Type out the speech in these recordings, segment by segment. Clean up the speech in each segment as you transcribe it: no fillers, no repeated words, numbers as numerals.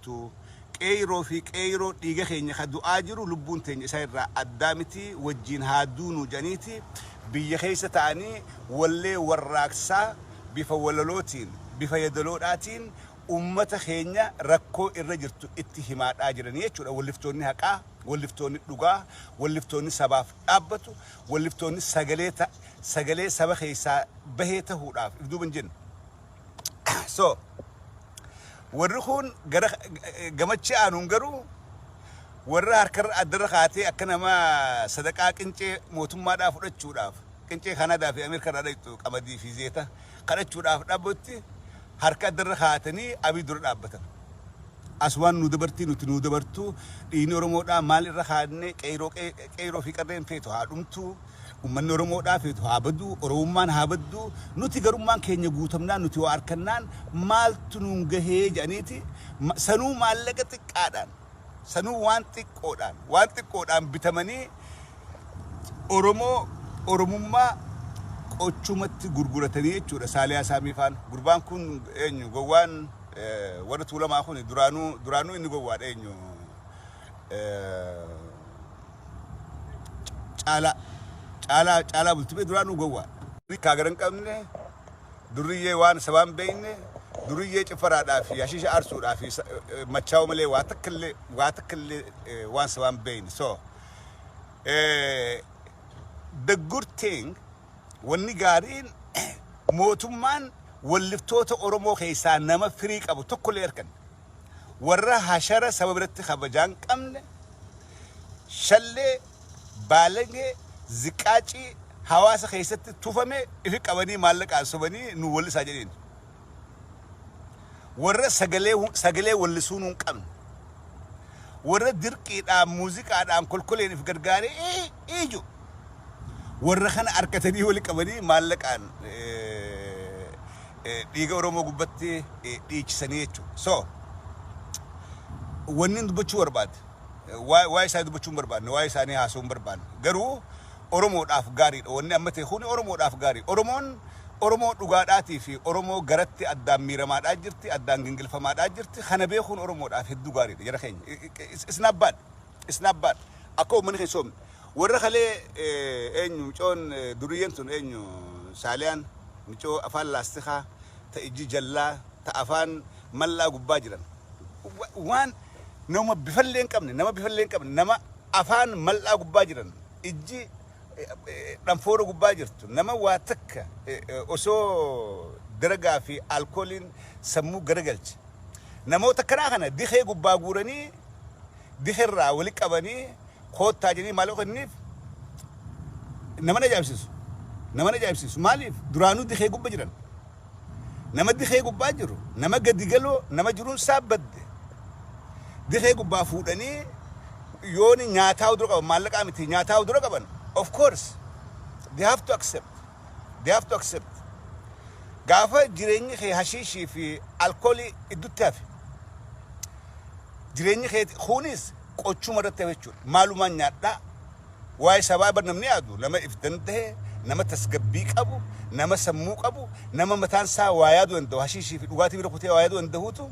tu qeyroo fi qeyroo dhiiga keenya ka du'aa jiru lubbuun teenya isa irraa addaa miti wajjin haaduunu janiiti biyya keessa ta'anii wallee warraaqsaa bifa walalootiin bifa yadaloodhaatiin ummata keenya rakkoo irra jirtu itti himaadhaa jiranii jechuudha. Walliftoonni haqaa, walliftoonni dhugaa, walliftoonni sabaaf dhaabbatu, walliftoonni sagalee saba keessaa bahee ta'uudhaaf duuban jenna. So warri kun gara gamachi aanuun garuu warra harkarra addarra kaatee akka nama sadaqaa qincee mootummaadhaaf fudhachuudhaaf qincee Kanaadaa fi Ameerikaadhaa dhaqxu qamadii fi zeeta kadhachuudhaaf dhaabbatti harka addarra kaatanii abii dura dhaabbatan. Aswaan nu dabartii nuti nu dabartuu dhiini Oromoodhaa maal irra kaadnee qeyroo fi qarreen feetu haa dhumtuu ummanni Oromoodhaa feetu haa baduu Oromummaan haa badduu nuti garummaan keenya guutamnaan nuti waa harkannaan maaltu nuun gahee jedhaniiti sanuu maallaqa xiqqaadhaan sanuu waan xiqqoodhaan bitamanii Oromummaa qochumatti gurguratanii jechuudha. Saaliyaa Saamiifaan gurbaan kun eenyu gowwaan warra tuulamaa kun duraanuu inni gowwaadha eenyu caalaa bultumee duraanuu gowwaa kaagaran qabne duriyyee waan sabaan beeyne duriyyee cifaraadhaa fi hashiisha arsuudhaa fi machaa'u malee waa takkallee waan sabaan beeyne. So the good thing wanni gaariin mootummaan walliftoota Oromoo keessaa nama firii qabu tokkollee erkan warra hashara saba biratti kabajaan qabne shallee baalagee ziqaacii hawaasa keessatti tufame ifi qabanii maallaqaan sobanii nu wallisaa jedheen warra sagalee wallisuu nuun qabne warra dirqiidhaan muuziqaadhaan kolkoleen if gargaaree iju warra kana harkatanii wali qabanii maallaqaan dhiiga Oromoo gubbatti dhiichisanii jechuudha. So wanni dubbachuu barbaade waa'ee isaa dubbachuun barbaadne waa'ee isaanii haasa'uun barbaadne garuu Oromoodhaaf gaariidha. Wanni amma ta'e kuni Oromoodhaaf gaarii. Oromoo dhugaadhaatii fi Oromoo garatti addaan miiramaadhaa jirti, addaan gingilfamaadhaa jirti. Kana beekuun Oromoodhaaf hedduu gaariidha jara keenya. It's not bad. Akka uummanni keessa soomne. Warra kalee eenyu coon duriyyeen tun eenyu Saaliyaan micoo afaan laastikaa ta ijji jallaa ta afaan mallaa gubbaa jiran waan nama bifallee hin qabne nama afaan mallaa gubbaa jiran ijji dhanfoora gubbaa jirtu nama waa takka osoo daragaa fi alkooliin sammuu garagalche namoota kanaa kana dikee gubbaa guuranii dikeerraa wali qabanii koottaa jedhanii maal oqanniif nama ajaa'ibsiisu maaliif duraanuu dikee gubbaa jiran nama dikee gubbaa jiru nama gadi galoo nama jiruun saabbadde dikee gubbaa fuudhanii yooni nyaataa dura qaban maallaqaa miti nyaataa dura qaban of course they have to accept gaafa jireenyi kee hashiishii fi alkoolii iddutti hafe jireenyi kee kunis qochuma irratti hafe jechuudha. Maalumaan nyaadhaa waa'ee sabaa bar namni yaadu nama if danda'e nama tasgabbii qabu nama sammuu qabu nama mataan isaa waa yaadu danda'u hashiishii fi dhugaatii bira kutee waa yaadu danda'uutu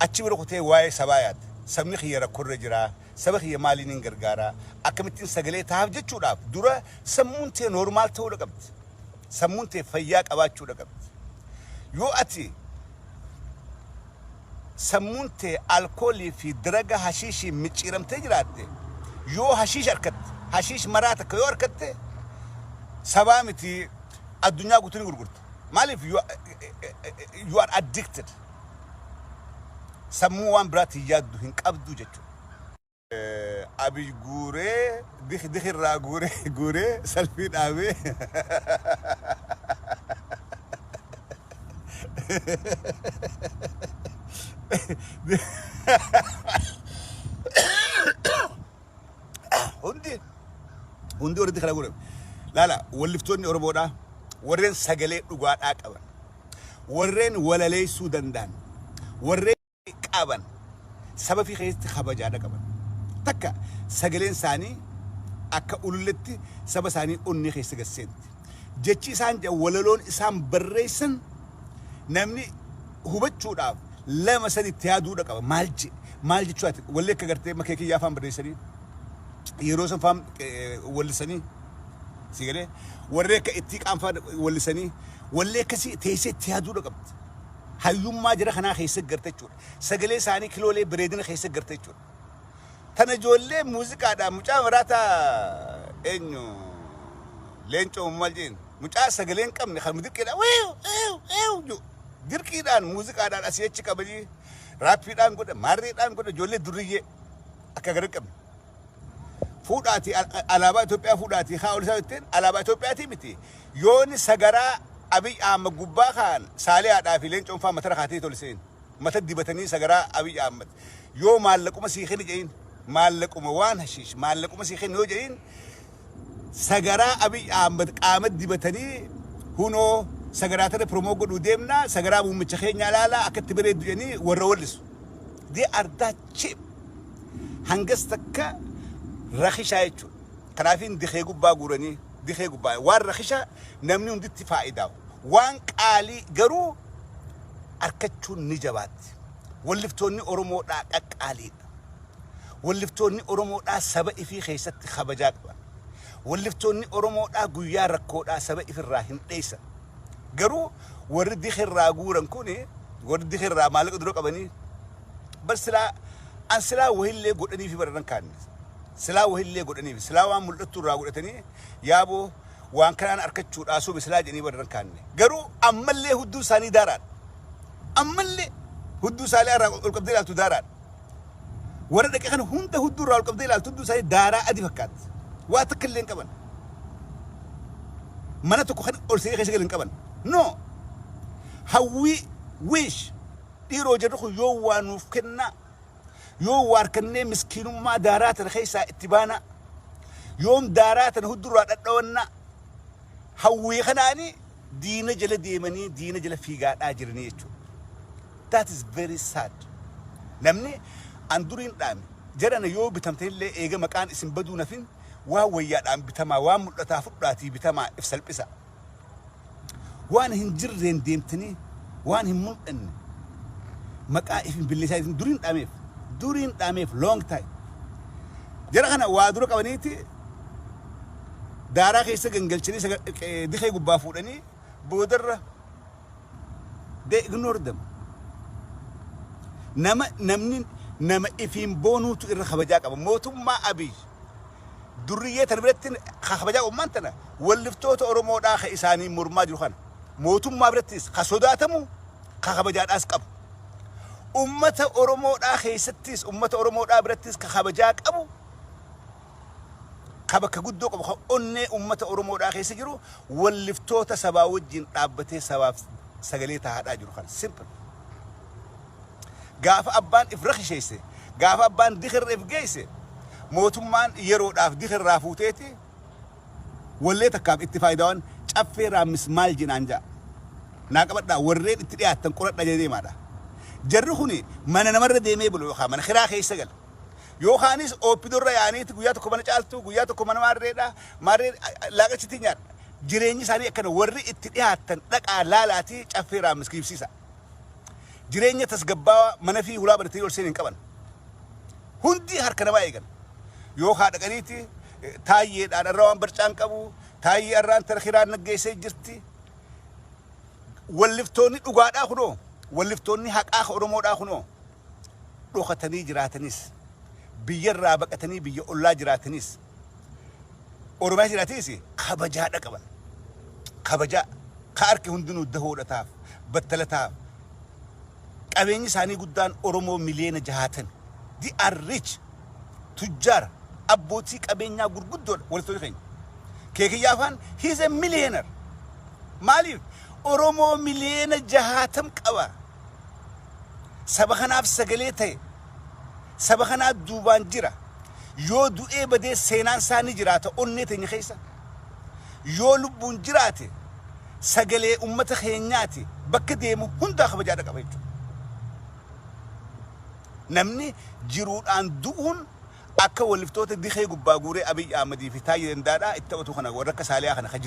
achi bira kutee waa'ee sabaa yaada. Sabni kiyya rakkoorra jira saba kiyya maaliin hin gargaara akkamittiin sagalee taa'aaf jechuudhaaf dura sammuun tee noormaal ta'uu qabdi. Sammuun tee fayyaa qabaachuu qabdi. Yoo ati sammuun tee alkoolii fi daraga hashiishii micciiramtee jiraatte yoo hashiish maraa takka yoo harkatte sabaa miti addunyaa guutuu ni gurgurta. Maaliif you are addicted. Sammuu waan biraatti yaaddu hin qabdu jechuudha. Abiy guuree dikirraa guuree salphii dhaabee hundi warri dikirraa guuree laala walliftoonni Oromoodhaa warreen sagalee dhugaadhaa qaban warreen walaleessuu danda'an warreen qaban saba fi keessatti kabajaadha qaban takka sagaleen isaanii akka ululletti saba isaanii onni keessa gasseenti jechi isaan walaloon isaan barreessan namni hubachuudhaaf lama sadi tiyaaduu dhaqaba maal jechuudha wallee akka gartee makee kiyyaa faan barreessanii yeroo san faan wallisanii sigalee warree akka itti qaanfaa wallisanii wallee akkasii teessee tiyaaduu dhaqabdi hayyummaa jira kanaa keessa garte jechuudha sagalee isaanii kiloolee bareedina keessa garte jechuudha tana ijoollee muuziqaadhaan mucaa maraata eenyu leencoo maal jeen mucaa sagaleen qabne kan dirqiidhaan dirqiidhaan muuziqaadhaan asii achi qabanii raappiidhaan godha maarreedhaan godha ijoollee duriyyee akka garan qabne fuudhaati alaabaa Itoophiyaa fuudhaati haa olisaa jetteen alaabaa Itoophiyaati miti yooni sagaraa Abiy Ahmed gubbaa kan saaliyaadhaa fi leencoon faa matara kaatee toliseen mata dibatanii sagaraa Abiy Ahmed yoo maallaquma sii kenni jedhin maallaquma waan hashiish maallaquma sii kenni yoo jedhin sagaraa Abiy Ahmed qaama dibatanii hunoo sagaraa tana promoo godhuu deemna sagaraa muummicha keenya ilaalaa akkatti bareeddu jedhanii warra wallisu they are that cheap hangas takka rakhishaa jechuudha kanaafin dikhee gubbaa guuranii dikhee gubbaa waan rakhishaa namni hunditti faayidaa waan qaalii garuu arkachuun ni jabaatti walliftoonni Oromoodhaa qaqqaaliidha walliftoonni Oromoodhaa saba ifii keessatti kabajaa qaban walliftoonni Oromoodhaa guyyaa rakkoodhaa saba ifirraa hin dheessan garuu warri dikhirraa guuran kuni warri dikhirraa maallaqa dura qabanii bar silaa wahillee godhanii fi baran kaannis silaa wahillee godhanii fi silaa waan mul'attu irraa godhatanii yaaboo waan kanaan arkachuudhaa subi silaa jedhanii baran kaanne garuu ammallee hudduu isaanii daaraan ammallee hudduu isaanii irraa ol qabdee ilaaltu daaraan warra dhaqee kana hunda hudduu irraa ol qabdee ilaaltu hudduu isaanii daaraa adii fakkaatti waa takka illee hin qaban mana tokko kan ol seenee keessa galan qaban no hawwi wish dhiiroo jedhu kun yoo waa nuuf kenna yoo waarkannee miskiinummaa daaraa tana keessaa itti baana yoom daaraa tana huddurraa dhadhawanna hawwii kanaani diina jala deemanii diina jala fiigaadhaa jiranii jechuudha that is very sad namni an duriin dhaame jarana yoo bitamtanillee eega maqaan isin baduu nafin waa wayyaadhaan bitamaa waan mul'ataa fudhaatii bitamaa if salphisa waan hin jirreen deemtanii waan hin mul'anne maqaa if hin billisaa duriin dhaameef long time jara kana waa dura qabaniiti daaraa keessa gangalchanii dikhee gubbaa fuudhanii boodarra they ignore them nama ifiin boonuutu irra kabajaa qaba mootummaa Abiy durriyyee tan biratti kabajaa umman tana walliftoota Oromoodhaa ka isaanii mormaa jiru kana mootummaa birattis ka sodaatamu ka kabajaadhaas qabu ummata Oromoodhaa keessattis ummata Oromoodhaa birattis ka kabajaa qabu ka bakka guddoo qabu ka onnee ummata Oromoodhaa keessa jiru walliftoota sabaa wajjin dhaabbatee sabaaf sagalee taa'aadhaa jiru kana simple gaafa abbaan if rakhisheesse gaafa abbaan dikhirra if geesse mootummaan yeroodhaaf dikhirraa fuuteeti wallee takkaaf itti faayidaan caffee raammis maal jinaan jaa naa qabadhaa warreen itti dhiyaattan qoradha jedhee deemaadha jarri kuni mana namarra deemee bulu yookaan mana khiraa keessa gal yookaanis oopidurra yaaniiti guyyaa tokko mana caaltu guyyaa tokko mana maarree laaqachitti nyaadha jireenyi isaanii akkana warri itti dhiyaattan dhaqaa laalaatii caffee raammis kiibsiisa jireenya tasgabbaa mana fi hulaa baratanii ol seenin qaban hundi harka namaa eegan yookaan dhaqaniiti taayyeedhaan irra waan barcaan qabu taayyee irraan tara khiraan naggeessee jirti walliftoonni dhugaadhaa kunoo walliftoonni haqaa Oromoodhaa kunoo dhokatanii jiraatanis biyyarraa baqatanii biyya ollaa jiraatanis Oromiyaa jiraatanis kabajaadha qaban kabajaa ka harki hundinuu dahoodhataaf battalataaf qabeenyi isaanii guddaan Oromoo miliyoona 60 they are rich tujjar abbootii qabeenyaa gurguddoodha walitti keenya keekiyyaafaan he is a millionaire maaliif Oromoo miliyoona 60 qaba saba kanaaf sagalee ta'e saba kanaaf duubaan jira yoo du'ee badee seenaan isaanii jiraata onnee teenya keessa yoo lubbuun jiraate sagalee ummata keenyaati bakka deemu hundaa kabajaadha qaba jechuudha namni jiruudhaan du'uun akka walliftoota dikhee gubbaa guuree Abiy Ahmed fi Taayee Dandaadhaa itti ta'utu kana warra akka saaliyaa kana ka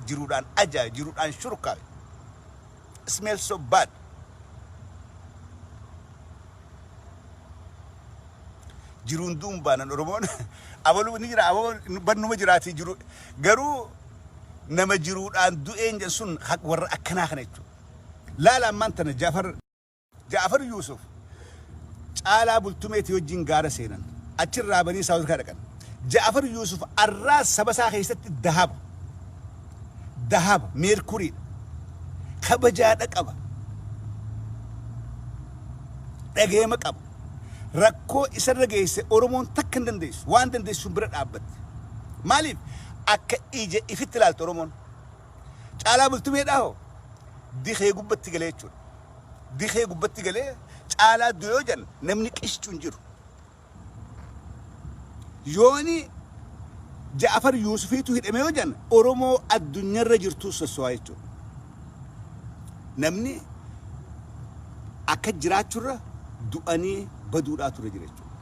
jiruudhaan ajaa jiruudhaan shurkaa smells so bad jiruun duumbaanan Oromoon abaluu ni jira abaluu bannuma jiraati jiru garuu nama jiruudhaan du'een sun warra akkanaa kana jechuudha. Laala ammaan tana Jaafar Yuusuf caalaa bultumeeti wajjin gaara seenan achirraa banii saawut kaa dhaqan. Jaafar Yuusuf arraas saba isaa keessatti dahaba meerkurii kabajaadha qaba dhageema qaba rakkoo isarra geesse Oromoon takka hin dandeessu waan dandeessu bira dhaabbatti maaliif akka ija ifitti ilaaltu Oromoon caalaa bultumeedhaa hoo dikee gubbatti galee jechuudha dikee gubbatti galee caalaa duyoo jan namni qishtu hin jiru yooni Jaafar Yuusufiitu hidhame yoo jan Oromoo addunyaarra jirtu sosso'aa jechuudha namni akka jiraachurra du'anii baduudhaa ture jira jechuudha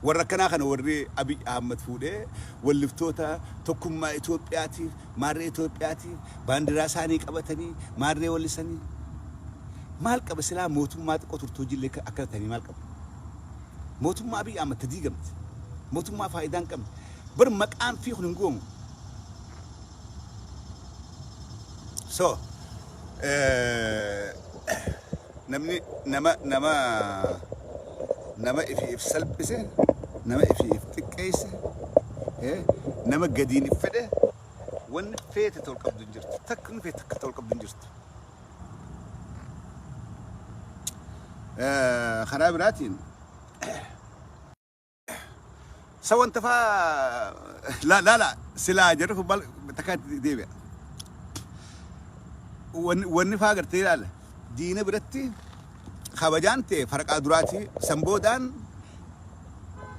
warra akkanaa kana warri Abiy Ahmed fuudhee walliftoota tokkummaa Itoophiyaatiif maarree Itoophiyaatiif baandiraa isaanii qabatanii maarree wallisanii maal qaba silaa mootummaa xiqqoo turtuu jillee akka ta'anii maal qaba mootummaa Abiy Ahmed diigamte mootummaa faayidaa hin qabne bar maqaan fi kun hin goomu so nama if salphise nama if xiqqeesse nama gadiin if fedhe wanni feete tol qabdu hin jirtu takka nu feete takka tol qabdu hin jirtu karaa biraatiin سوى انت لا سلا جرف بال تكاد ديبه والنفا قرتي لا دينا برتي خبجانتي فرق ادراتي سمبودان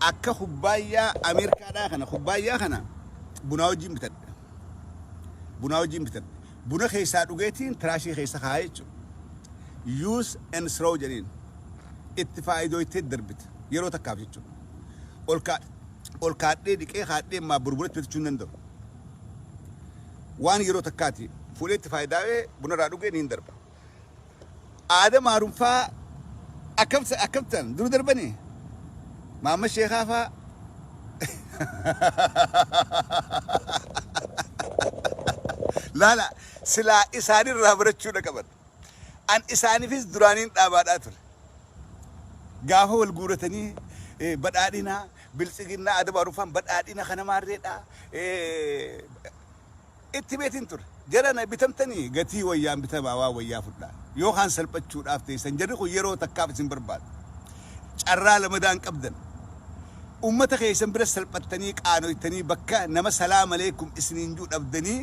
اكا خبايا امريكا داخنا خبايا خنا بناو جيم بتد بنا خيسا دوغيتين تراشي خيسا خايچ يوز ان ثرو جنين اتفاق دويت دربت يرو تكافيچو olkaadhee dhiqee haadhee maa burburetti bitachuu hin danda'u waan yeroo takkaati fuuleetti faayidaawee bunarraa dhugee ni hin darba aada maarumfaa akkamitan duru darbanii maamma sheekaa faa laala silaa isaanirraa barachuudha qaban an isaaniifis duraaniin dhaabaadhaa ture gaafa wal guuratanii badhaadhina bilsigina adaba rufan badhaadhina kana maarreedha itti beetin tur jarana bitamtanii gatii wayyaan bitama waa wayyaa fudhaa yoo kan salphachuudhaaf teessan jarri kun yeroo takkaaf isin barbaadu carraa lamadaan qabdan ummata keessan bira salphattanii qaanoytanii bakka nama salaam alaykum isiniin juu dhabdanii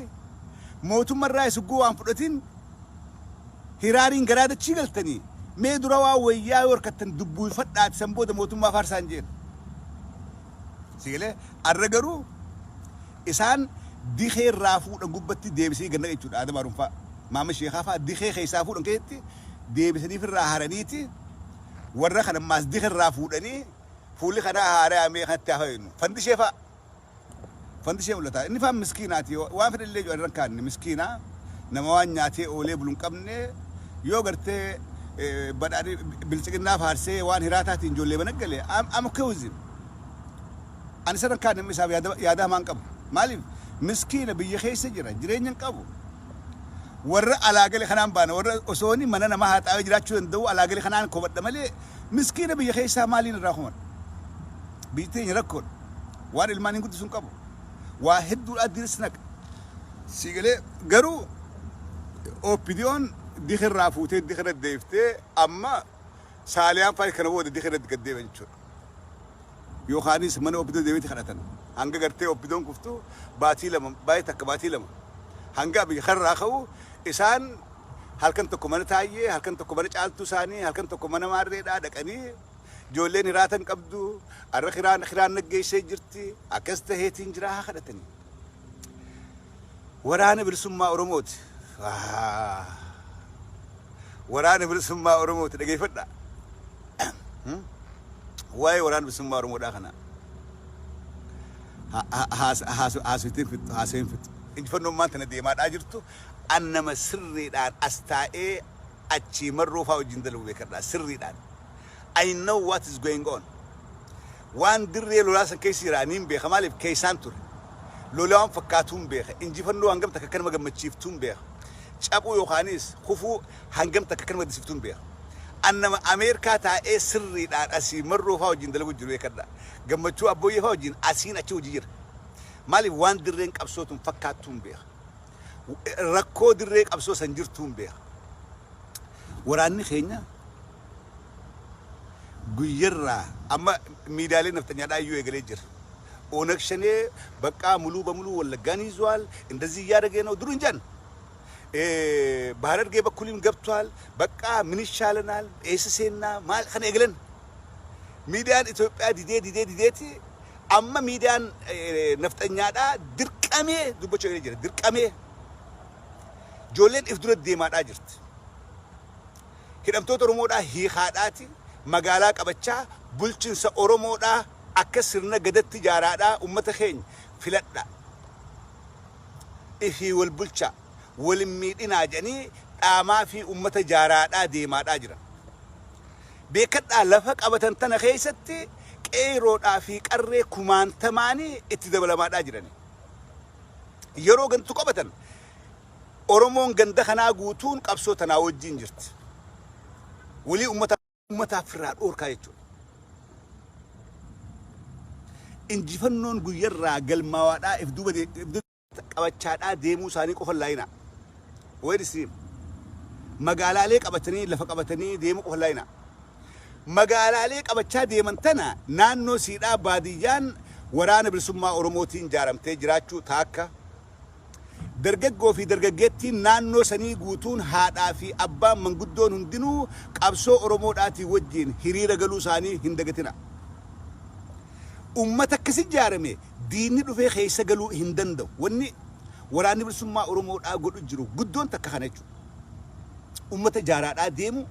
mootummarraa isuguu waan fudhatin hiraariin garaadachii galtanii mee dura waa wayyaa warkattan dubbuu fadhaat sanbooda mootummaa faarsaan jeen sigale arragaru isaan dikee raafuudhan gubbatti deebisii ganna jechuudha adama rumfa maama sheekhaa faa dikee keessaa fuudhan keessatti deebisanii firraa haraniiti warra kana maas dikee raafuudhanii fuulli kana haaraa amee kanatti hafaynu fandishee mul'ata inni faa miskiinaati waan fedhallee jiru irraan kaanne miskiina nama waan nyaatee oolee buluun qabne yoo gartee badhaadhi bilchiginaa faarsee waan hiraataatiin ijoollee banaggalee am kawzin ani sadan kaan namni isaaf yaada hamaan qabu maaliif miskiina biyya keessa jira jireenyan qabu warra alaagale kanaan baana warra osooni mana nama haxaawee jiraachuu danda'u alaagale kanaan kobadha malee miskiina biyya keessaa maaliin irraa kuman biyyi teenya rakkoon waan ilmaan hin guddisuun qabu waa hedduudhaa diris naqa siigalee garuu opiniyoon dikirraa fuutee dikirra deeftee amma saaliyaan faayi kana booda dikirratti gad deebi'an jechuudha yookaanis mana opidoo deebiti kadhatan hanga gartee opidoon kuftu baatii lama baay'ee takka baatii lama hanga biyya karraa ka'u isaan halkan tokko mana taa'ee halkan tokko mana caaltuu isaanii halkan tokko mana maarreedhaa dhaqanii ijoolleen hiraatan qabdu arra kiraan naggeessee jirti akkas taheetiin jiraa kadhatanii waraana bilisummaa Oromooti waraana bilisummaa Oromooti dhageeffadha waa'ee waraana bilisummaa Oromoodhaa kana haasawtiin fixu injifannoon maanta na deemaadhaa jirtu annama sirriidhaan as taa'ee achii marroo fa'aa wajjin dalagu beekadhaa sirriidhaan I know what is going on وان دري لولاس كيس يرانين بيخ مالي كيسان تور لولاهم فكاتون بيخ إنجي فنو هنجم تككن ما جم تشيفتون بيخ شابو يوخانيس خفو هنجم تككن ما تشيفتون بيخ أنما أمريكا تا إيه سري دار أسي مرو فاوجين دلوا جروي كذا جم تشوا أبوي فاوجين أسين أشوا جير مالي وان درين كابسوتون فكاتون بيخ ركو درين كابسو سنجرتون بيخ وراني خينا غيرا اما ميدالي نفتنيا دا يو يغليجر اونكشني بقى ملو بملو ولا غانيزوال اندزي يارغي نو درونجان بحرر جي بكلين غبطوال بقى من يشالنال اسسينا مال خن يغلن ميدان اثيوبيا ديدي اما ميدان نفتنيا دا درقامي دوبچو يجر درقامي جولين افدرت ديما دا جرت كدمتو ترمودا هي خاداتي مقالا قبچا بلچنسا اورومودا akka sirna gadatti jaaraadha ummata keenya filadha ifi wal bulcha wal miidhina jani dhaamaa fi ummata jaaraadha deemaadha jira beekadha lafa qabatan tana keessatti qeeroodha fi qarree kumaantamaani itti dabalamaadha jirani yeroo gantu qabatan oromoon ganda kana guutuun qabsoo tana wajjin jirti wali ummata firraa dhoorkaa jechuudha injifannoon guyyarraa galmaawaadhaa ifduba qabachaadhaa deemuu isaanii qofa laayina weedisiim magaalaalee qabatanii lafa qabatanii deemuu qofa laayina magaalaalee qabachaa deeman tana naannoo siidhaa baadiyyaan waraana bilisummaa oromootiin jaaramtee jiraachuu taakka dargaggoo fi dargaggeettiin naannoo sanii guutuun haadhaa fi abbaan manguddoon hundinuu qabsoo oromoodhaatii wajjin hiriira galuu isaanii hin dagatina ummata akkasi jaarame diinni dhufee keessa galuu hin danda'u wanni waraanni bilisummaa oromoodhaa godhu jiru guddoon takka kana jechuudha ummata jaaraadhaa deemu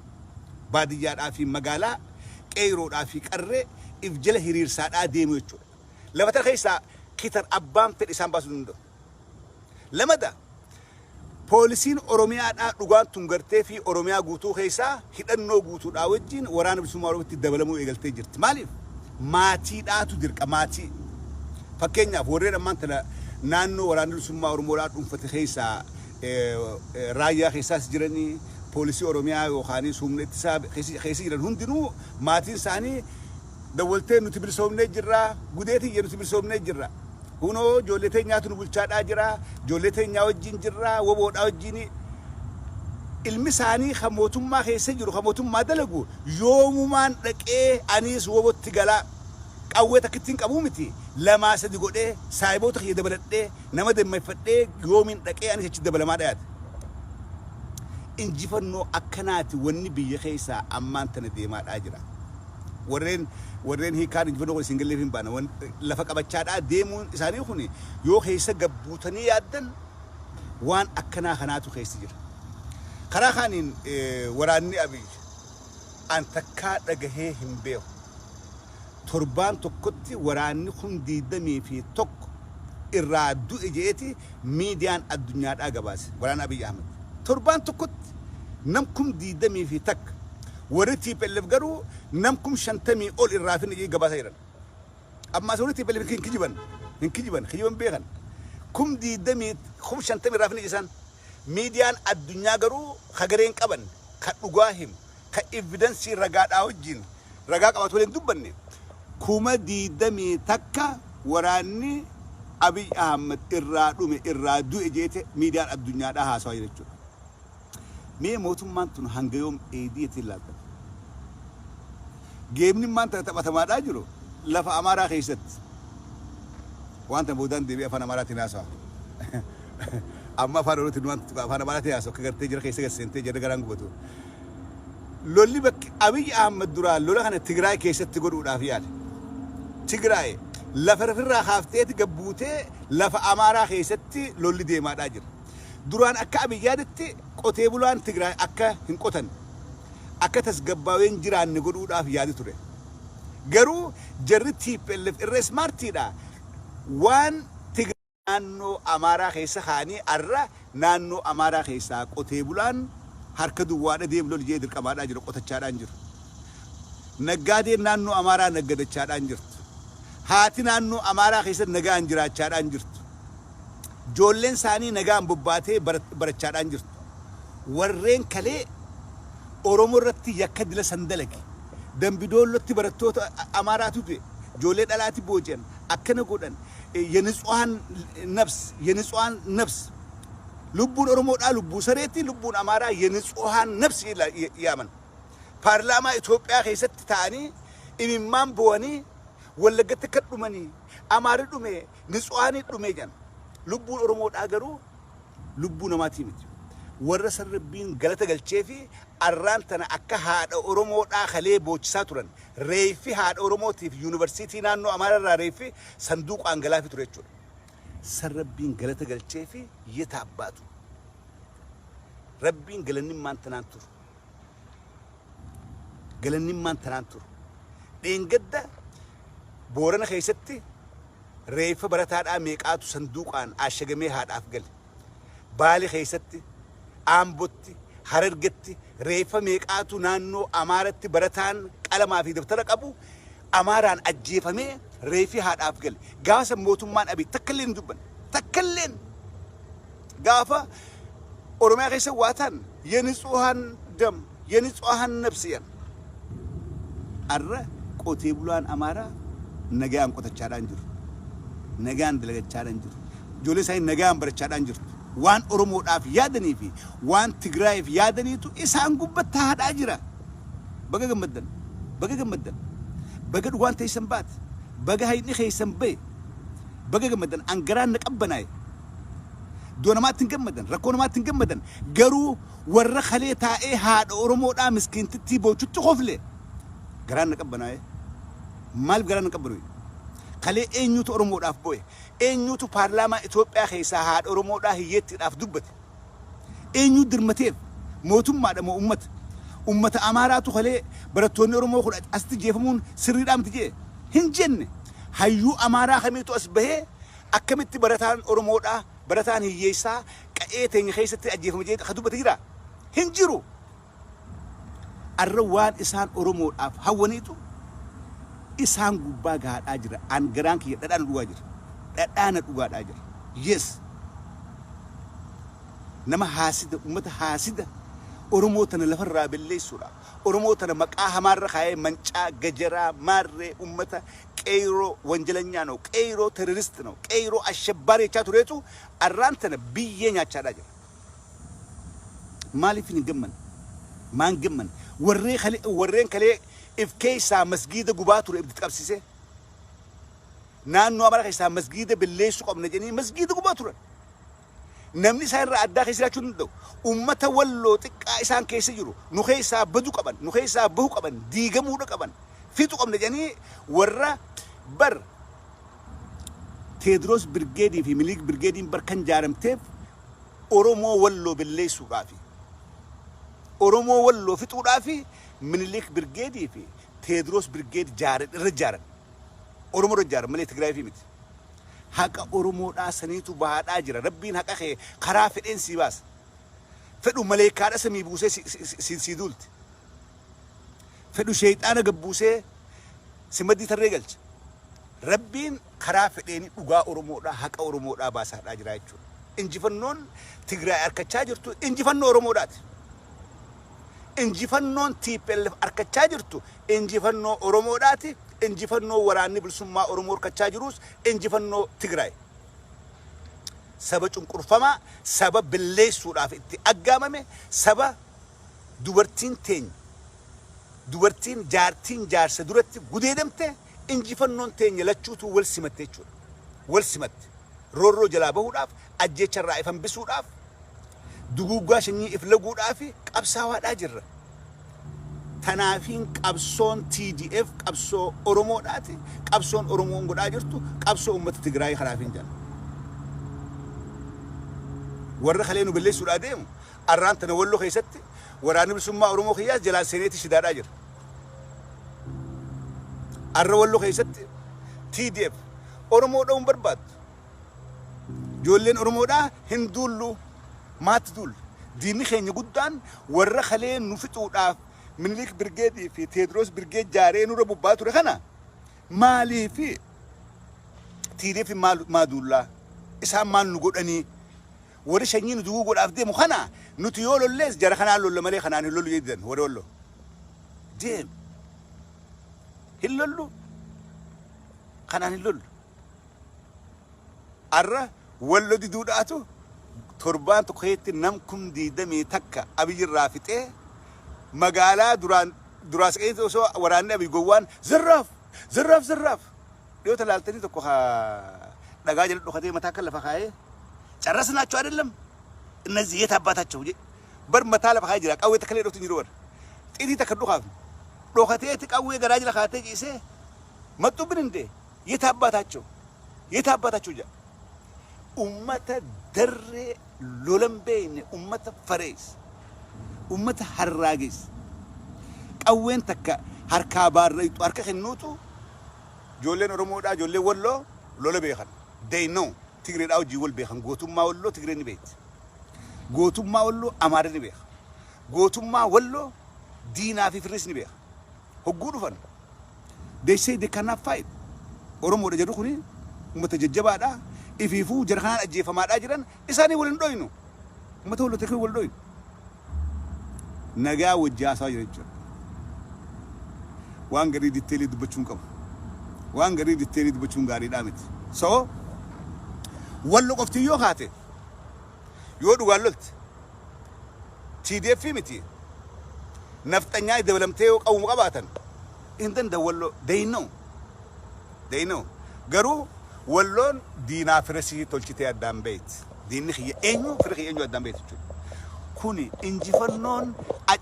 baadiyyaadhaa fi magaalaa qeeroodhaa fi qarree if jala hiriirsaadhaa deemu jechuudha lafa keessaa kitar abbaan fedhe isaan baasuu danda'u lamada poolisiin oromiyaadhaa dhugaan tungartee fi oromiyaa guutuu keessaa hidhannoo guutuudhaa wajjin waraana bilisummaa oromootti dabalamuu eegaltee jirti maaliif maatiidhaatu dirqa maatii fakkeenyaaf warreen ammaan tana naannoo waraana bilisummaa oromoodhaa dhuunfate keessaa raayyaa keessaas jiranii poolisii oromiyaa yookaan humna ittisaa keessa jiran hundinuu maatiin isaanii dawwaltee nuti bilisoomnee jirra gudeetii nuti bilisoomnee jirra hunoo ijoollee nyaatu nu bulchaadhaa jira ijoollee nyaa wajjin jirra woboodhaa wajjin ilmi isaanii kan mootummaa keessa jiru kan mootummaa dalagu yoomumaan dhaqee anis wobotti galaa qawwee takkittiin qabuu miti lamaa sadi godhee saayiboota kiyya dabaladhee nama dammeeffadhee yoomiin dhaqee anis achi dabalamaa dhayaate injifannoo akkanaati wanni biyya keessaa ammaan tana deemaadhaa jira warreen hiikaan injifannoo kun singallee hin baana lafa qabachaadhaa deemuun isaanii kun yoo keessa gabbuutanii yaaddan waan akkanaa kanaatu keessa jira karaa kaaniin waraanni abiy an takkaa dhagahee hin beeku torbaan tokkotti waraanni kun 21 irraa du'e jeeti miidiyaan addunyaadhaa gabaase waraana abiy ahmed torbaan tokkotti nam kun 21 warri TPLF garuu nam kun 50 ol irraa finne gabaasa jiran amma warri TPLF hinkijiban beekan kun 50 irraa finne jisan miidiyaan addunyaa garuu hagareen qaban kan dhugaa himu kan evidensii ragaadhaa wajjin ragaa qabatu waliin dubbanne kuma 21 waraanni abiy ahmed irraa dhume irraa du'e jeete miidiyaan addunyaadhaa haasawaa jira jechuudha mee mootummaan tun hanga yoom eediyeetiin laata geemni maanta taphatamaadhaa jiru lafa amaaraa keessatti wanta boodaan deebi'ee afaan amaaraatiin haasawaa amma afaan oromootiin wanta afaan amaaraatiin haasawaa akka gartee jira keessa gaseentee jira garaan gubatu lolli bakki abiy ahmed duraa lola kana tigraay keessatti godhuudhaaf yaale tigraay lafa rafirraa haafteeti gabbuutee lafa amaaraa keessatti lolli deemaadhaa jira duraan akka abiy yaadatti qotee bulaan tigraay akka hin qotan akka tasgabbaaween jiraanne godhuudhaaf yaadi ture garuu jarri TPLF irra smartiidha waan tigraay naannoo amaaraa keessa haanii arra naannoo amaaraa keessaa qotee bulaan harka duwwaadha deemu lol dirqamaadhaa jira qotachaadhaan jiru naggaadeen naannoo amaaraa naggadachaadhaan jirtu هاتنا أنو أمارا خيسر نجان جرا شاران جرت جولين ساني نجان بباته برت شاران جرت ورين كله أورمورتي يكاد لسندلك دم بدول لطي برتوت أماراتو تي جولين ألاتي بوجن أكنا قدن ينسوان نفس لبون أورمور لبو سريتي لبون أمارا ينسوان نفس إلى يامن بارلاما إثيوبيا خيست تاني إمام بواني ولا قد تكلمني أمارة دمي نسواني دمي جن لبون أورمور أجرو لبون ما تيمت ورس الربين قلت قلتشيفي أرانتنا أكهاد أورمور آخلي بوتشاتورن ريفي هاد أورموتي في يونيفرسيتي نانو أمارة ريفي صندوق أنجلافي تريتشون سربين قلت قلتشيفي يتعباتو ربين قلني ما تنانتور قلني ما تنانتور دين قدة بورنا خيستي ريف برتاد أميكاتو صندوقان عشقمي هاد أفقل بالي خيستي أمبوتي هررجتي ريف ميكاتو نانو أمارتي برتان كلام في دفترك أبو أماران أجيفمي ريفي هاد أفقل قاسم موتمان أبي تكلين دبن تكلين قافة أورما خيس واتن ينسوهن دم ينسوهن نفسيا أرى قتيبلان أمارا نجام قط الشارنجر نجام دلقة الشارنجر جولي ساي نجام بر الشارنجر وان أورمو أف يادني في وان تجراي في يادني تو إسان قبة هاد أجرا بقى جمدن بقى وان تيسن بات بقى هاي نخي سنبي بقى جمدن أنجران نكبناي دون ما تنجمدن ركون ما تنجمدن جرو ورا خليه تاء هاد أورمو مسكين تتيبو تخوفله جران نكبناي مال جران نكبروي خليه إنيو تو أورمو أف بوي إنيو تو برلمان إثيوبيا خيسا هاد أورمو هي أف دبت إنيو درمتيف موتم ما دم أمة أماراتو خليه برتوني أورمو خل أستجيفمون سرير أم تجي هنجن هيو أمارا خميتو أسبه أكملت برتان أورمو برتان هي يسا كأيتين خيسة أجيفم جيد خدوبة تجرا هنجرو الروان إسان أورمو أف هونيتو إسان قبا قاد أجر أن جرانك يدان الواجر دان الواجر أجر يس نما حاسد أمة حاسدة أورمو تنا لفر بالليل سورة أورمو تنا مكاه مرة خاي منشا ججرا مرة أمة كيرو وانجلنيانو كيرو تيرورستنو كيرو الشباري تشاتوريتو أرانتنا بيجينا تشاراجر مالي فين جمن ما نجمن ورين خلي إف كيسا مسجد جباتور إبدت كابسيسه نانو أمرا كيسا مسجد بالليل سوق من جنين مسجد جباتور نمني ساير أداخ يسلا شندو أمة ولو تك إسان كيس يجرو نخيسا بدو كبن نخيسا بهو كبن ديجمو كبن في توك من جنين ورا بر تيدروس برجيدي في مليك برجيدي بركن جارم تيف أورومو ولو بالليل سوقافي أورومو ولو في تورافي مليك برجيدي في تيدروس برجيد رجال أورومو رجال مليك تجراي في مت هكا أورومو سنيتو بعد أجر ربين هكا خي خراف الإنسي باس فدو ملائكة اسمي بوسه سيدولت فدو شيطان قبوسه سمدي ترجلج ربين خراف الإني أوجا أورومو هكا أورومو باس أجر أيشون إنجفنون تجرا أركتشاجرتو إنجفنون أورومو إنجفنون تيبل أركتشاجرتو إنجفنون أورومو إنجفنو وراني بالسما أورمور كتشاجروس إنجفنو تجراي سبب كرفما سبب بالليل سورة في أجاممه سبب دوبرتين جارتين جار سدورتي قديدمته إنجفنون تين يلتشوتو والسمت رورو جلابه راف أجيش الرائفن بسوراف دقوقا شني إفلقوا رافي أبساوات أجر تنافين قبصون TDF قبصو أورمو داتي قبصون أورمو نقول أجرتو قبصو أمة تجراي خلافين جان ورا خلينو بالليل سورة ديم أران تنولو خيستي وراني بسمة أورمو خياس جلال سنيتي شدار أجر أرولو خيستي TDF أورمو دوم برباد جولين أورمو دا هندولو ما تدول ديني خيني قدان ورا خلين نفتو داف منليك برجيدي في تيدروس برجيد جارين وربو باتو رخنا مالي في تيري في ما دولا إسام ما نقولني وري شنين دوغو قول أفدي مخنا نتيولو الليز جرى خنا لولو ملي خنا نلولو جدا ورولو ديم هلولو خنا نلولو أرى ولو دي دوداتو تربان تقيت نمكم دي دمي تكا أبي الرافته مقالا دراس إيه توسو وراني أبي جوان زراف ليو تلالتني تكوها نجاجل لقطة متاكل لفخاية جرسنا شو أدلهم الناس يتابعها شو بر متالا فخاية جراك أو يتكلم روتين جروار إيدي تكرر خاف لقطة تك أو يجراج لخاطة جيسه ما تبرنده يتابعها شو جا أمة در لولم بين أمة فريس أمة حراجيس أوين تك هركابار ريت هركا خنوتو جولين رمودا جولين ولو لولا بيخن they know تجرين أو جيول بيخن قوتم ما ولو تجرين بيت قوتم ما ولو أمارني بيخ قوتم ما ولو دينا في فريسني بيخ هقولوا فن they say they cannot fight ورمودا جرو خني متججبا دا إفيفو جرخان أجيفا ما أجران إساني ولن دوينو متولو تكري ولن دوين نجا وجاسا يرجع وان غري ديتيلي دبچون كم وان غري ديتيلي دبچون غاري دامت سو ولو قفتي يو خاته يو دواللت تي دي في متي نفتنيا دبلمتيو قوم قباتن اندن دولو they know غرو ولون دينا فرسي تولچتي ادام بيت دين خي انو فرخي انو ادام بيت كوني انجفنون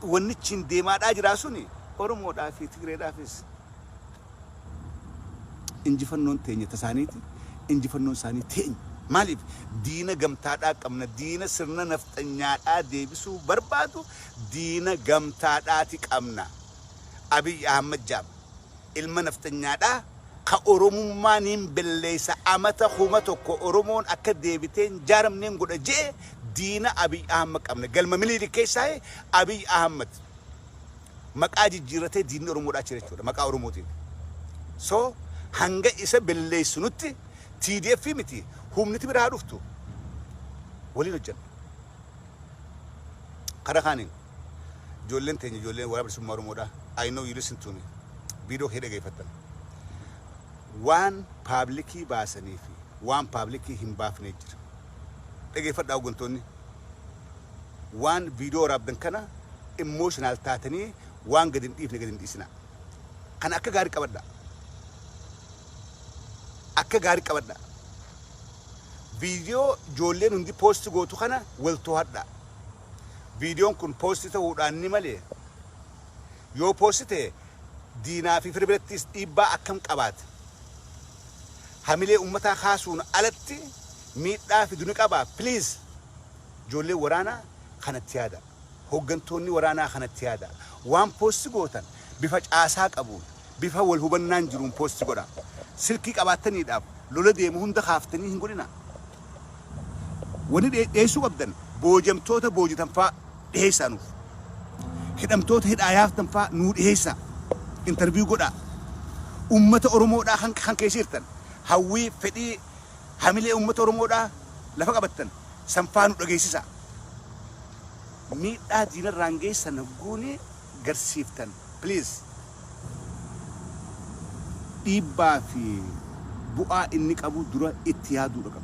ونچين ديما داجراسوني ورمو دافي تغري دافيس انجفنون تيني تسانيتي انجفنون ساني تين مالف دينا غمتادا قمنا دينا سرنا نفتنيادا ديبسو بربادو دينا غمتادا تقمنا ابي احمد جام علم نفتنيادا كأورمومانين بالليس أمتا خومتو كأورمون أكد ديبتين جارم نيم قد جي دينا أبي أحمد أمنا قال مملي دي كيساي أبي أحمد مكاجي جيرتي دين أورمود أشريتشو مكا أورمودين سو هنگا إسا بالليس نوتي تي دي في متي هم نتي برا رفتو ولي نجن قرخانين جولين تيني جولين ورا برسم أورمودا I know you listen to me video هيدا جاي فتن وان publicly باسنيفي وان publicly هم باف نيجر تجي فرد أو قنتوني وان فيديو رابدن كنا emotional تاتني وان قدين إيف نقدين إسنا كان أكا غاري كبدا فيديو جولين هندي post غوتو كنا ولتو هدا فيديو كن post تاوداني مالي يو post تي دينا في فربرتيس إبا أكم كبات هميلي أمتا خاسون ألتي ميتا في دونك أبا بليز جولي ورانا خانتيادا هوغنتوني ورانا خانتيادا وان بوست غوتن بفاج آساك أبون بفا والهبنان جرون بوست غودا سلكيك أباتني داب لولا ديمهون دخافتني هنقولنا وني ديسو أبدن بوجم توتا بوجي تنفا ديسا نوف هدم توتا هد آياف تنفا نور ديسا انترفيو غودا أمتا أرمو دا خان كيسيرتن هاوي فدي هميلي أمتا أرمو دا لفاق أبتن سنفانو دقيسيسا ميتا دينا رانجي سنقوني غرسيفتن بليز إيبا في بقى إنك أبو درا اتيادو رقم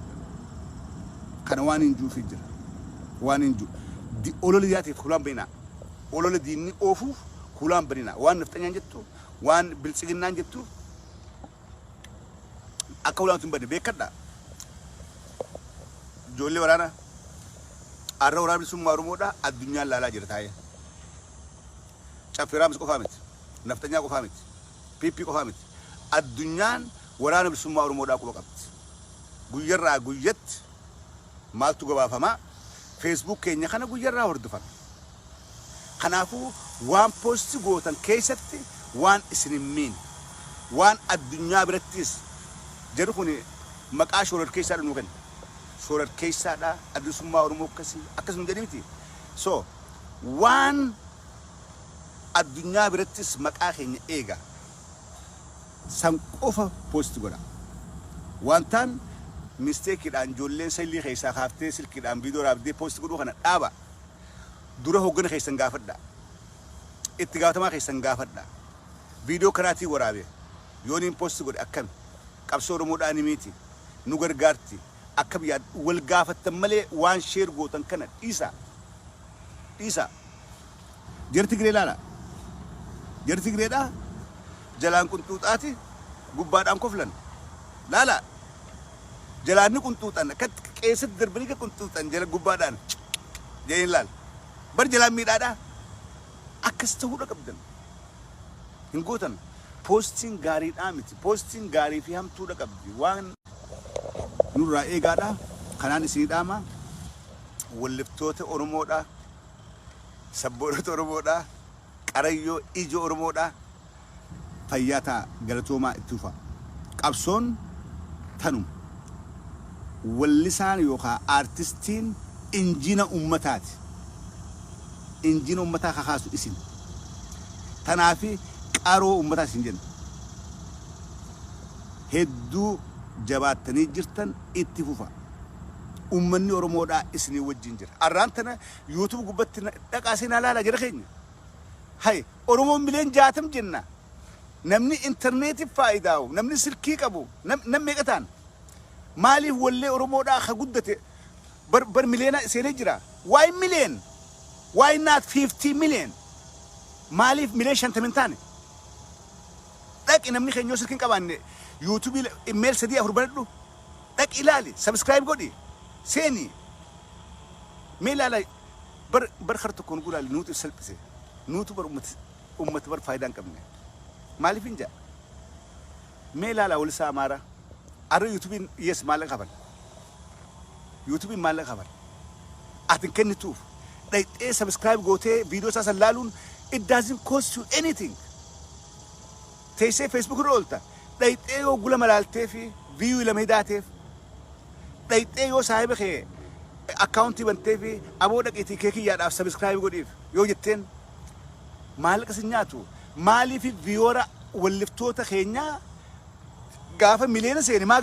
كان وانين جو في الجرة وانين جو دي أولو لياتي كلام بينا أولو لديني أوفو كلام بينا وان نفتنيان جتو وان بلسجنان جتو أكولان تنبدي بيكدا جولي ورانا أرى ورا بسم مارمودا الدنيا لا لا جرتاية شاف رامس كفامت نفتنيا كفامت بيبي كفامت الدنيا ورانا بسم مارمودا كلوكت غيرا غيت مال تجوا فما فيسبوك كينيا خنا غيرا وردفن خنافو وان بوست غوتن كيستي وان اسنمين وان الدنيا برتيس جرخوني مقاش ورد كيسا نوغن سورة كيسا دا أدو سمع ورمو كسي أكسم جديمتي so وان الدنيا برتيس مقاخين إيغا سنقوفا بوست غدا وانتان مستيك الان جولين سيلي خيسا خافتي سلك الان فيديو رابدي بوست قدو خنا دابا دوره هوغن خيسن غافدا اتغاوتا ما خيسن غافدا فيديو كراتي ورابي يونين بوست قد اكم قبسو رموداني ميتي نوغر غارتي اكم يا والغافت ملي وان شير غوتن كن إيسا جرتي غريلا جرتي غريدا جلان كنتوت آتي قباد أم كفلن لا جلاني كنتوت أنا كت كيسة دربني كنتوت أنا جل قبادان جاين لال بر جلان ميرادا أكستهو ركبدن إنقوتن posting غاري آمتي posting غاري فيهم تو ركبدي وان نور رأي قادا خناني سيد آما واللفتوت أرمودا سبورت أرمودا كاريو إيجو أرمودا فياتا غلطوما اتوفا قبسون تنم واللسان يوخا ارتستين انجينا امتات انجينا امتا خاصو اسم تنافي قارو امتا سنجن هدو جباتني جرتن اتفوفا امني ورمودا اسني وجنجر ارانتنا يوتيوب غبتنا دقاسينا لا جرخين هاي ورمون ملين جاتم جنة نمني انترنت فايداو نمني سلكي قبو نمي قتان مالي ولي ورمودا خغدته بر مليون سيرجرا واي مليون واي نات 50 مليون مالي مليون شنتمنتاني داك نمني خنيو سلكين قبان يوتيوب ايميل سدي افر بردو داك الالي سبسكرايب غودي سيني ميلالا بر خرت كون قول نوت سلبسي نوت بر امت بر فايدان قبني مالي فينجا ميلالا ولسا مارا ارو يوتيوب يس مالك خبر يوتيوب مالك خبر اتن كن توف دايت اي سبسكرايب غوتي فيديو ساسلالون it doesn't cost you anything تيسي فيسبوك رولتا دايت اي غولا ملالتي في فيو لميداتي دايت اي صاحب خي اكاونتي بنتي في ابو دقيتي كيكي يا سبسكرايب غوديف يو جتين مالك سنياتو مالي في فيورا واللفتوتا خينيا غافا مليون سيني ما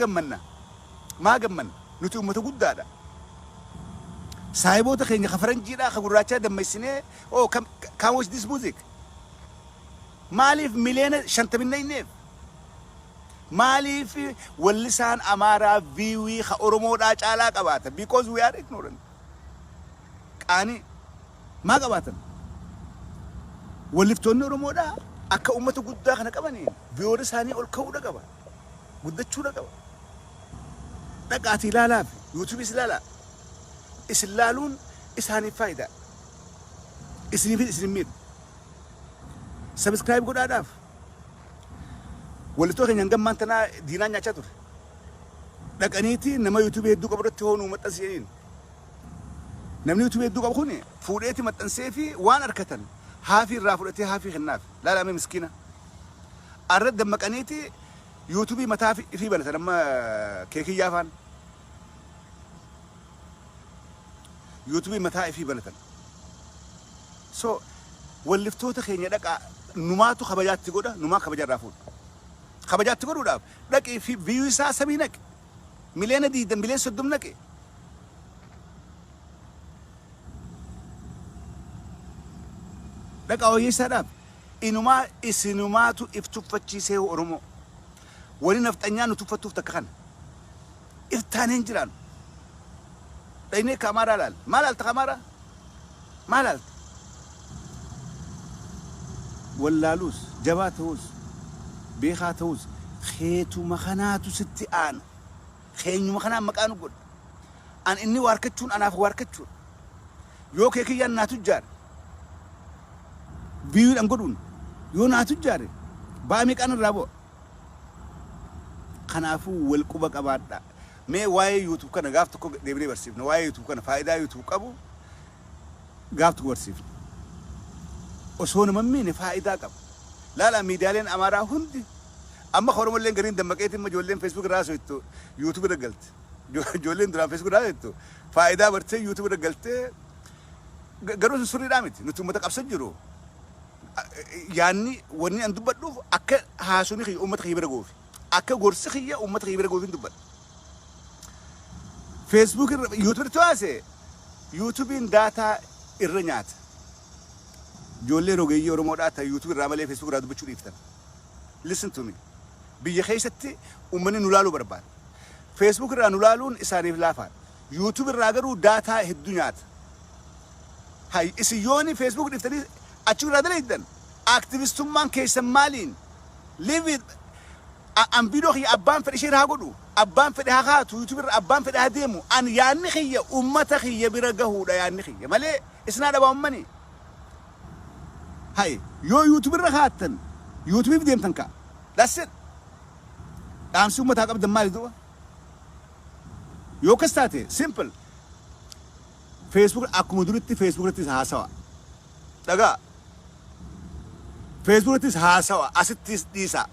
غمن نتو امته غدادا سايبوتا خينيا خفرنجيدا خغراچا دميسني او كم واش ديس ميوزك مالي في مليون شنتمنينيف مالي في واللسان امارا فيوي خ اورومودا چالا قباتا because we are ignorant قاني ما قباتن واللفتون اورومودا akka ummata guddaa kana qabaniin biyoon isaanii ol ka'uu dhaqaba guddachuu dhaqaba dhaqaati ilaalaaf yuutuubis ilaala islaaluun isaaniif faayidaa isiniif isin miidhu sabskraayib godhaadhaaf walitoo keenya gammaan tanaa diinaa nyaachaa ture dhaqaniiti nama yuutuubii hedduu qabu irratti hoonuu maxxansiiniin namni yuutuubii hedduu qabu kun fuudheeti maxxansee fi waan arkatan هافي الرافلتي هافي خناف لا مي مسكينه الرد دمقنيتي يوتيوبي متى في بلد لما كيكي يافان يوتيوبي متى في بلد سو ولفتوته خينيا دقا نماتو خبجات تغودا نما خبجات رافول خبجات تغودا دقي في فيوسا سمينك مليون دي دم مليون سدمنك دقا ويساداب انما اسنماتو افتفتشي سيو اورمو ولي نفتنيا نتفتف تكخن افتانين جيران دايني كامارا لال مالال تكامارا مالال ولالوس جباتوس بيخاتوس خيتو مخناتو ستيان خينو مخنا مكانو قد ان اني واركتشون انا في واركتشون يو كيكيا ناتو جار بيو انقدون يو ناتو جاري بامي كان الرابو خنافو والقبا قبادا مي واي يوتيوب كان غافتكو ديبري برسيف واي يوتيوب كان فايدا يوتيوب قبو غافتكو برسيف وسون ممين فايدا قب لا ميديالين امارا هندي اما خورم لين غرين دمقيت ما جولين فيسبوك راسو يتو يوتيوب رغلت جولين درا فيسبوك راسو يتو فايدا برتي يوتيوب رغلت غروس سوري دامت نتو متقبسجرو يعني وني اندبدو اك هاسوني خي امت خي برغوف اك غورس خي امت خي برغوف اندبد فيسبوك يوتيوب تواسي يوتيوبين داتا الرنيات جولي روجي ورمو داتا يوتيوب راملي فيسبوك رادو بتشو ليفتن listen to me بيجي خيستي ومن نولالو بربان فيسبوك را نولالون إساني فلافان يوتيوب راجرو داتا الدنيات هاي إسيوني فيسبوك ليفتني أشوف هذا ليدن أكتيفيست مان كيس مالين ليفيد أم بيروح أبان في الشيء هاقولو أبان في الهاقات ويوتيوبر أبان في الهديمو أن يعني خيّة أمة خيّة برجعه لا يعني خيّة ماله إسنا ده بأمني هاي يوتيوبر رخاتن يوتيوب في ديم تنكا لسه أم سو متى قبل دمالي دوا يو كستاتي simple فيسبوك أكمدورتي فيسبوك رتيس هاسوا دعا فيسبوك رتيس هاسوا أستيس ديسا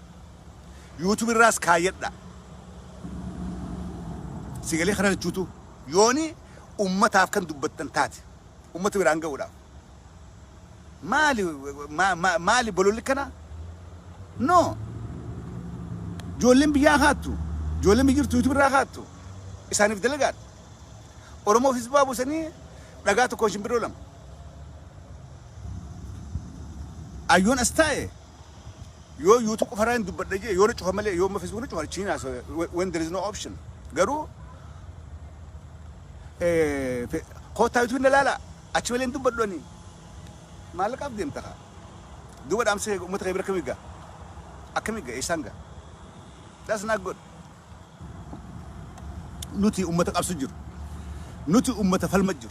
يوتيوب راس كايت دا سيجلي خرج جوتو يوني أمة تافكن دبتن تاتي أمة بيرانجا ودا مالي بقول لك أنا نو جولين بيا خاتو جولين بيجر يوتيوب را خاتو إساني في دلقات أورمو فيسبوك أبو سني لقاتو كوشين برولم أيون أستاي يو يوتيوب فران دبّر يو نشوف ملء يو ما فيسبوك نشوف هالشيء when there is no option قالوا قوة يوتيوب لا أشوفين دبّر دوني مالك أبدي متخا دبّر أمسك متغير كميجا أكميجا إيشانجا that's not good نوتي أمتك أبسجر نوتي أمتك فالمجر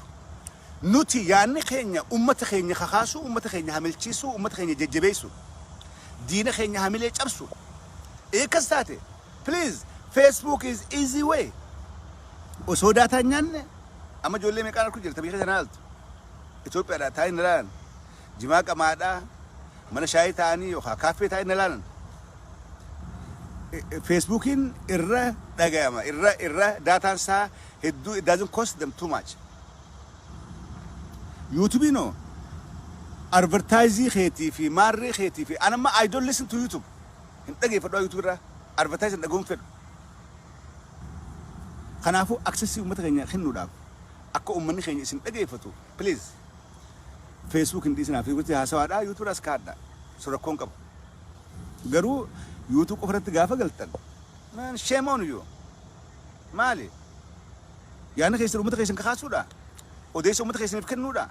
نوتي يعني خينيا أمتك خينيا خخاسو أمتك خينيا هملتشيسو أمتك خينيا ججبيسو دينا خينيا هملة أبسو إيه كستاتي please Facebook is easy way وسودا تانيان أما جولي مكان كوجر تبي خير نالت إثيوبيا دا تاين نلان جماعة كمادا من شاي تاني وخا كافي تاين نلان فيسبوكين إرّا دعاما إرّا داتا سا هدو it doesn't cost them too much يوتيوب إنه advertising خيتي في ماري خيتي في أنا ما I don't listen to YouTube أنت جاي فدوا يوتيوب را advertising نقوم فيه خنافو access أمة غنيا خنو داب أكو أمني خنيا اسم أنت جاي فتو please فيسبوك إندي سنا فيسبوك تهاسوا دا يوتيوب راس كاردا سورة كونكم غرو يوتيوب أفرت غافة قلتن man shame on you مالي يعني خيسر أمة خيسن كخاسو دا وديس أمة خيسن يفكرنو دا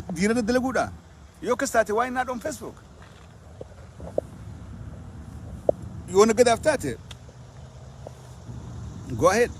دينا ندلقو دا يو كستاتي why not on Facebook you wanna get after it go ahead